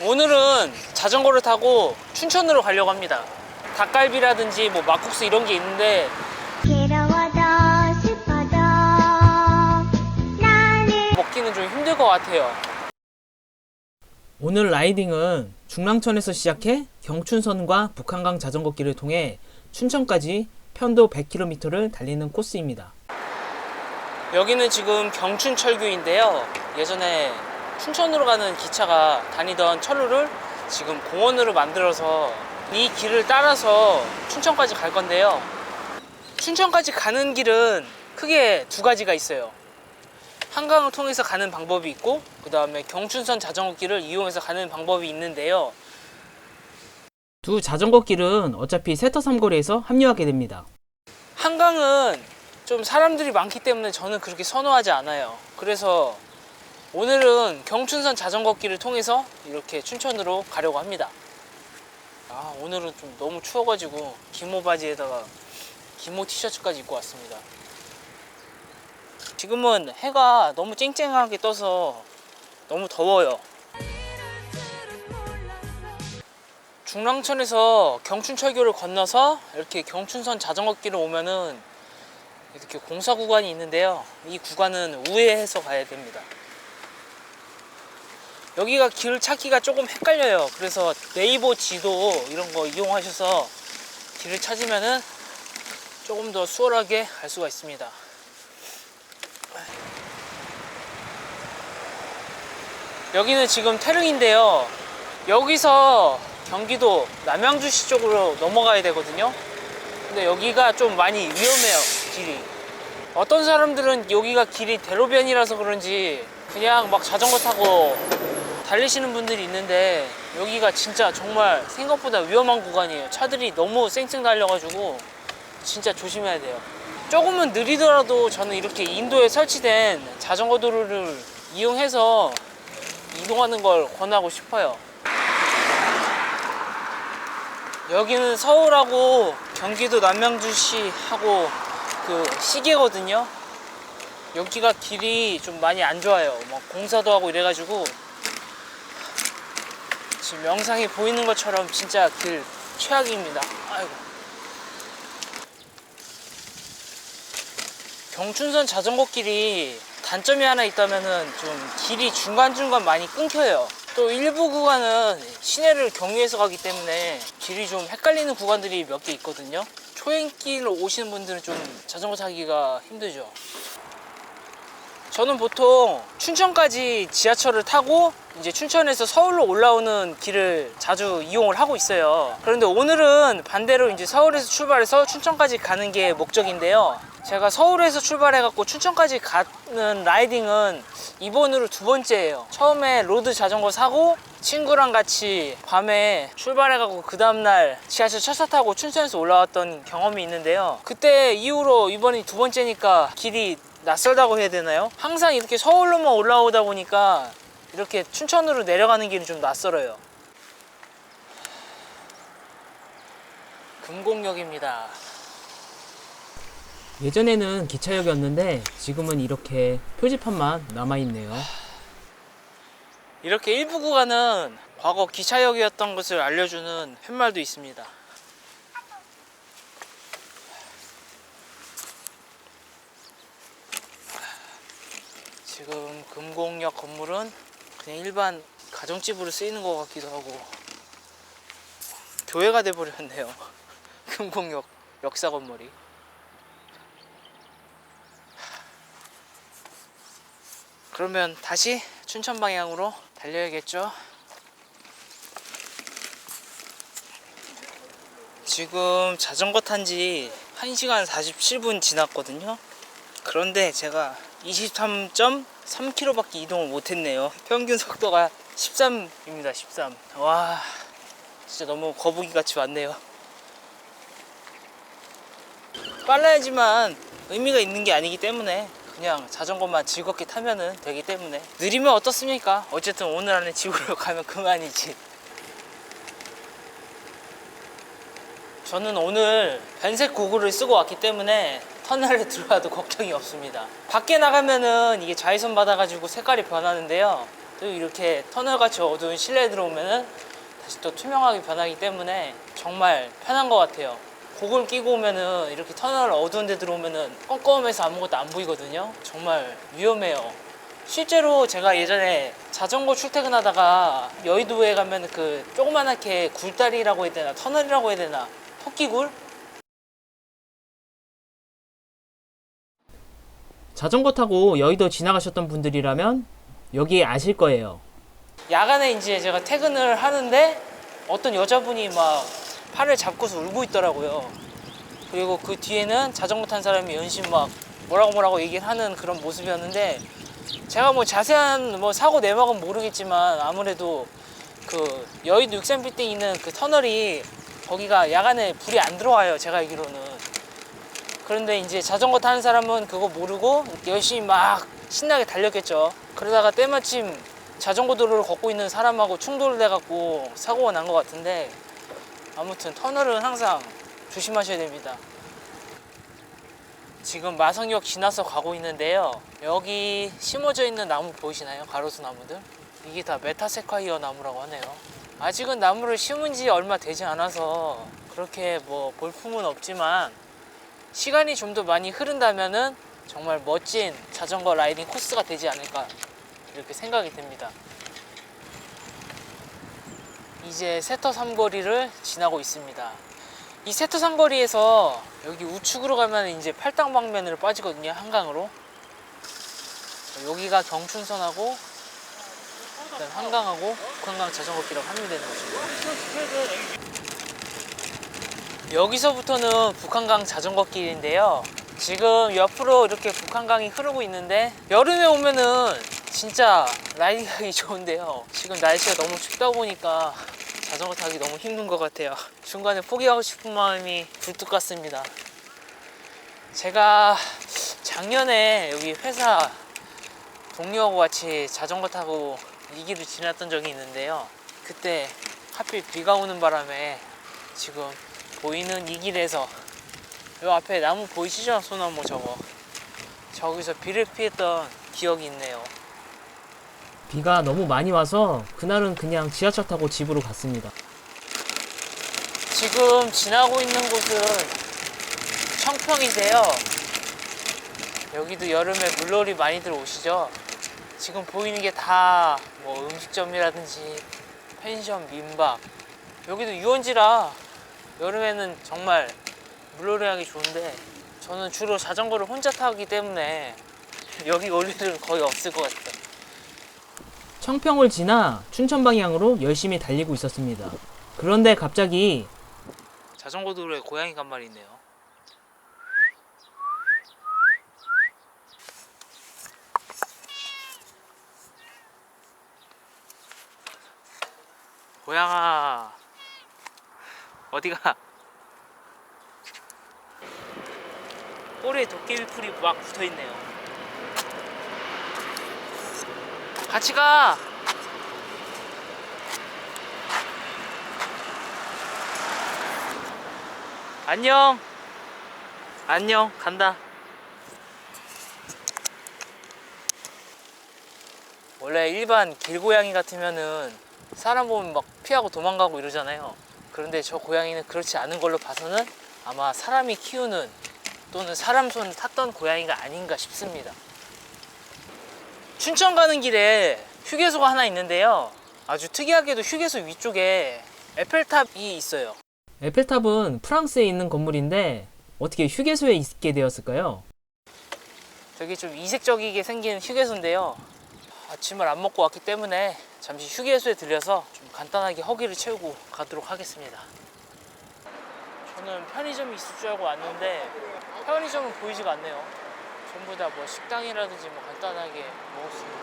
오늘은 자전거를 타고 춘천으로 가려고 합니다. 닭갈비라든지 뭐 막국수 이런 게 있는데 괴로워도 슬퍼도 나는 먹기는 좀 힘들 것 같아요. 오늘 라이딩은 중랑천에서 시작해 경춘선과 북한강 자전거길을 통해 춘천까지 편도 100km를 달리는 코스입니다. 여기는 지금 경춘철교인데요. 예전에 춘천으로 가는 기차가 다니던 철로를 지금 공원으로 만들어서 이 길을 따라서 춘천까지 갈 건데요. 춘천까지 가는 길은 크게 두 가지가 있어요. 한강을 통해서 가는 방법이 있고, 그 다음에 경춘선 자전거길을 이용해서 가는 방법이 있는데요. 두 자전거길은 어차피 세터 삼거리에서 합류하게 됩니다. 한강은 좀 사람들이 많기 때문에 저는 그렇게 선호하지 않아요. 그래서 오늘은 경춘선 자전거길을 통해서 이렇게 춘천으로 가려고 합니다. 오늘은 좀 너무 추워가지고 기모 바지에다가 기모 티셔츠까지 입고 왔습니다. 지금은 해가 너무 쨍쨍하게 떠서 너무 더워요. 중랑천에서 경춘철교를 건너서 이렇게 경춘선 자전거길을 오면은 이렇게 공사 구간이 있는데요. 이 구간은 우회해서 가야 됩니다. 여기가 길 찾기가 조금 헷갈려요. 그래서 네이버 지도 이런 거 이용하셔서 길을 찾으면은 조금 더 수월하게 갈 수가 있습니다. 여기는 지금 태릉인데요. 여기서 경기도 남양주시 쪽으로 넘어가야 되거든요. 근데 여기가 좀 많이 위험해요, 길이. 어떤 사람들은 여기가 길이 대로변이라서 그런지 그냥 막 자전거 타고 달리시는 분들이 있는데, 여기가 진짜 정말 생각보다 위험한 구간이에요. 차들이 너무 쌩쌩 달려가지고 진짜 조심해야 돼요. 조금은 느리더라도 저는 이렇게 인도에 설치된 자전거 도로를 이용해서 이동하는 걸 권하고 싶어요. 여기는 서울하고 경기도 남양주시하고 그 시계거든요. 여기가 길이 좀 많이 안 좋아요. 막 공사도 하고 이래가지고 지금 영상이 보이는 것처럼 진짜 길 최악입니다. 아이고. 경춘선 자전거길이 단점이 하나 있다면은 좀 길이 중간중간 많이 끊겨요. 또 일부 구간은 시내를 경유해서 가기 때문에 길이 좀 헷갈리는 구간들이 몇 개 있거든요. 초행길로 오시는 분들은 좀 자전거 타기가 힘들죠. 저는 보통 춘천까지 지하철을 타고 이제 춘천에서 서울로 올라오는 길을 자주 이용을 하고 있어요. 그런데 오늘은 반대로 이제 서울에서 출발해서 춘천까지 가는 게 목적인데요. 제가 서울에서 출발해갖고 춘천까지 가는 라이딩은 이번으로 두 번째예요. 처음에 로드 자전거 사고 친구랑 같이 밤에 출발해갖고 그 다음날 지하철 첫차 타고 춘천에서 올라왔던 경험이 있는데요. 그때 이후로 이번이 두 번째니까 길이 낯설다고 해야 되나요? 항상 이렇게 서울로만 올라오다 보니까 이렇게 춘천으로 내려가는 길이 좀 낯설어요. 금곡역입니다. 예전에는 기차역이었는데 지금은 이렇게 표지판만 남아있네요. 이렇게 일부 구간은 과거 기차역이었던 것을 알려주는 팻말도 있습니다. 지금 금곡역 건물은 그냥 일반 가정집으로 쓰이는 것 같기도 하고 교회가 돼버렸네요. 금곡역 역사 건물이. 그러면 다시 춘천 방향으로 달려야겠죠. 지금 자전거 탄지 1시간 47분 지났거든요. 그런데 제가 23.3km밖에 이동을 못했네요. 평균 속도가 13입니다. 13. 와, 진짜 너무 거북이 같이 왔네요. 빨라야지만 의미가 있는 게 아니기 때문에 그냥 자전거만 즐겁게 타면은 되기 때문에 느리면 어떻습니까? 어쨌든 오늘 안에 집으로 가면 그만이지. 저는 오늘 변색 고글을 쓰고 왔기 때문에 터널에 들어와도 걱정이 없습니다. 밖에 나가면은 이게 자외선 받아가지고 색깔이 변하는데요. 또 이렇게 터널같이 어두운 실내에 들어오면은 다시 또 투명하게 변하기 때문에 정말 편한 것 같아요. 고글 끼고 오면은 이렇게 터널 어두운 데 들어오면은 껌껌해서 아무것도 안 보이거든요. 정말 위험해요. 실제로 제가 예전에 자전거 출퇴근하다가 여의도에 가면 그 조그만하게 굴다리라고 해야 되나 터널이라고 해야 되나 토끼굴? 자전거 타고 여의도 지나가셨던 분들이라면 여기 아실 거예요. 야간에 이제 제가 퇴근을 하는데 어떤 여자분이 막 팔을 잡고서 울고 있더라고요. 그리고 그 뒤에는 자전거 탄 사람이 연신 막 뭐라고 얘기를 하는 그런 모습이었는데, 제가 뭐 자세한 뭐 사고 내막은 모르겠지만 아무래도 그 여의도 63빌딩 있는 그 터널이 거기가 야간에 불이 안 들어와요, 제가 알기로는. 그런데 이제 자전거 타는 사람은 그거 모르고 열심히 막 신나게 달렸겠죠. 그러다가 때마침 자전거 도로를 걷고 있는 사람하고 충돌을 해갖고 사고가 난 것 같은데, 아무튼 터널은 항상 조심하셔야 됩니다. 지금 마성역 지나서 가고 있는데요. 여기 심어져 있는 나무 보이시나요? 가로수 나무들? 이게 다 메타세콰이어 나무라고 하네요. 아직은 나무를 심은 지 얼마 되지 않아서 그렇게 뭐 볼품은 없지만, 시간이 좀 더 많이 흐른다면은 정말 멋진 자전거 라이딩 코스가 되지 않을까 이렇게 생각이 듭니다. 이제 세터 삼거리를 지나고 있습니다. 이 세터 삼거리에서 여기 우측으로 가면 이제 팔당 방면으로 빠지거든요, 한강으로. 여기가 경춘선하고 그다음 한강하고 북한강 자전거길이라고 하면 되는 거죠. 여기서부터는 북한강 자전거길인데요. 지금 옆으로 이렇게 북한강이 흐르고 있는데, 여름에 오면은 진짜 라이딩하기 좋은데요. 지금 날씨가 너무 춥다 보니까 자전거 타기 너무 힘든 것 같아요. 중간에 포기하고 싶은 마음이 굴뚝 같습니다. 제가 작년에 여기 회사 동료하고 같이 자전거 타고 이 길을 지났던 적이 있는데요. 그때 하필 비가 오는 바람에 지금 보이는 이 길에서, 요 앞에 나무 보이시죠? 소나무 저거. 저기서 비를 피했던 기억이 있네요. 비가 너무 많이 와서 그날은 그냥 지하철 타고 집으로 갔습니다. 지금 지나고 있는 곳은 청평인데요. 여기도 여름에 물놀이 많이들 오시죠? 지금 보이는 게 다 뭐 음식점이라든지 펜션, 민박. 여기도 유원지라 여름에는 정말 물놀이 하기 좋은데, 저는 주로 자전거를 혼자 타기 때문에 여기 올 일은 거의 없을 것 같아요. 청평을 지나 춘천 방향으로 열심히 달리고 있었습니다. 그런데 갑자기 자전거 도로에 고양이가 한 마리 있네요. 고양아, 어디가? 꼬리에 도깨비 풀이 막 붙어있네요. 같이 가! 안녕! 안녕, 간다. 원래 일반 길고양이 같으면은 사람 보면 막 피하고 도망가고 이러잖아요. 그런데 저 고양이는 그렇지 않은 걸로 봐서는 아마 사람이 키우는 또는 사람 손을 탔던 고양이가 아닌가 싶습니다. 춘천 가는 길에 휴게소가 하나 있는데요. 아주 특이하게도 휴게소 위쪽에 에펠탑이 있어요. 에펠탑은 프랑스에 있는 건물인데 어떻게 휴게소에 있게 되었을까요? 되게 좀 이색적이게 생긴 휴게소인데요. 아침을 안 먹고 왔기 때문에 잠시 휴게소에 들려서 좀 간단하게 허기를 채우고 가도록 하겠습니다. 저는 편의점이 있을 줄 알고 왔는데 편의점은 보이지가 않네요. 전부 다 뭐 식당이라든지 뭐 간단하게 먹을 수 있는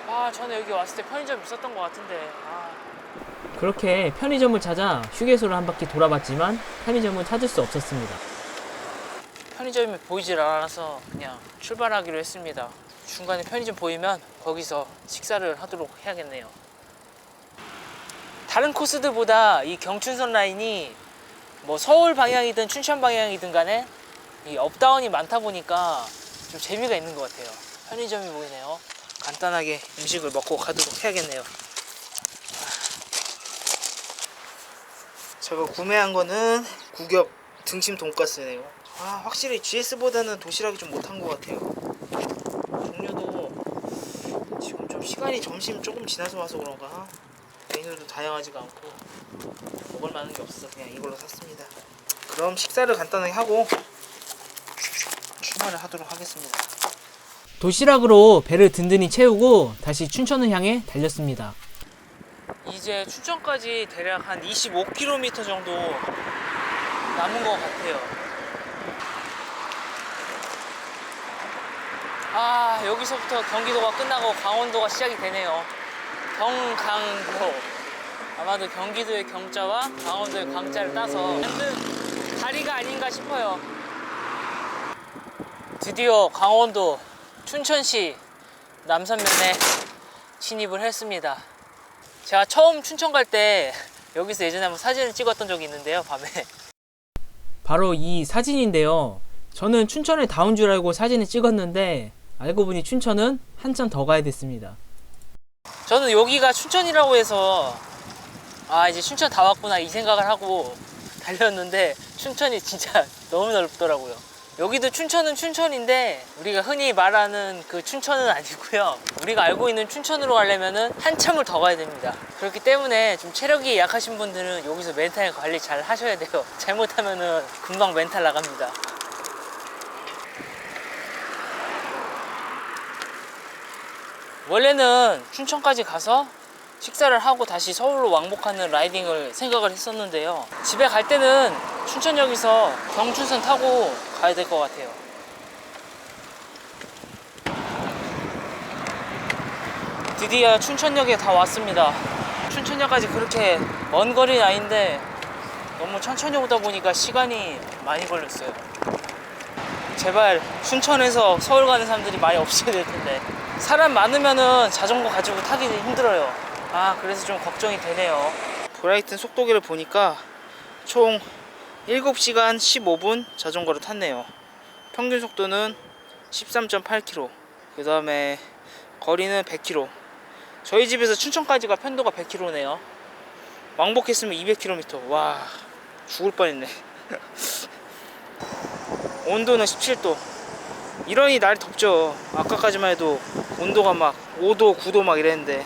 것들. 전에 여기 왔을 때 편의점 있었던 것 같은데. 그렇게 편의점을 찾아 휴게소를 한 바퀴 돌아봤지만 편의점을 찾을 수 없었습니다. 편의점이 보이질 않아서 그냥 출발하기로 했습니다. 중간에 편의점 보이면 거기서 식사를 하도록 해야겠네요. 다른 코스들보다 이 경춘선 라인이 뭐 서울 방향이든 춘천 방향이든 간에 이 업다운이 많다 보니까 좀 재미가 있는 것 같아요. 편의점이 보이네요. 간단하게 음식을 먹고 가도록 해야겠네요. 제가 구매한 거는 구겹 등심 돈가스네요. 확실히 GS보다는 도시락이 좀 못한 것 같아요. 종류도 지금 좀 시간이 점심 조금 지나서 와서 그런가 메뉴도 다양하지가 않고 먹을 만한 게 없어서 그냥 이걸로 샀습니다. 그럼 식사를 간단하게 하고 출발을 하도록 하겠습니다. 도시락으로 배를 든든히 채우고 다시 춘천을 향해 달렸습니다. 이제 춘천까지 대략 한 25km 정도 남은 것 같아요. 여기서부터 경기도가 끝나고 강원도가 시작이 되네요. 경강도. 아마도 경기도의 경자와 강원도의 광자를 따서 만든 다리가 아닌가 싶어요. 드디어 강원도 춘천시 남산면에 진입을 했습니다. 제가 처음 춘천 갈 때 여기서 예전에 한번 사진을 찍었던 적이 있는데요, 밤에. 바로 이 사진인데요. 저는 춘천에 다 온 줄 알고 사진을 찍었는데 알고 보니 춘천은 한참 더 가야 됐습니다. 저는 여기가 춘천이라고 해서 이제 춘천 다 왔구나 이 생각을 하고 달렸는데 춘천이 진짜 너무 넓더라고요. 여기도 춘천은 춘천인데 우리가 흔히 말하는 그 춘천은 아니고요. 우리가 알고 있는 춘천으로 가려면은 한참을 더 가야 됩니다. 그렇기 때문에 좀 체력이 약하신 분들은 여기서 멘탈 관리 잘 하셔야 돼요. 잘못하면은 금방 멘탈 나갑니다. 원래는 춘천까지 가서 식사를 하고 다시 서울로 왕복하는 라이딩을 생각을 했었는데요. 집에 갈 때는 춘천역에서 경춘선 타고 가야 될 것 같아요. 드디어 춘천역에 다 왔습니다. 춘천역까지 그렇게 먼 거리는 아닌데 너무 천천히 오다 보니까 시간이 많이 걸렸어요. 제발 춘천에서 서울 가는 사람들이 많이 없어야 될 텐데. 사람 많으면은 자전거 가지고 타기 힘들어요. 그래서 좀 걱정이 되네요. 브라이튼 속도계를 보니까 총 7시간 15분 자전거를 탔네요. 평균 속도는 13.8km. 그 다음에 거리는 100km. 저희 집에서 춘천까지가 편도가 100km네요. 왕복했으면 200km. 와, 죽을 뻔했네. 온도는 17도. 이러니 날이 덥죠. 아까까지만 해도 온도가 막 5도, 9도 막 이랬는데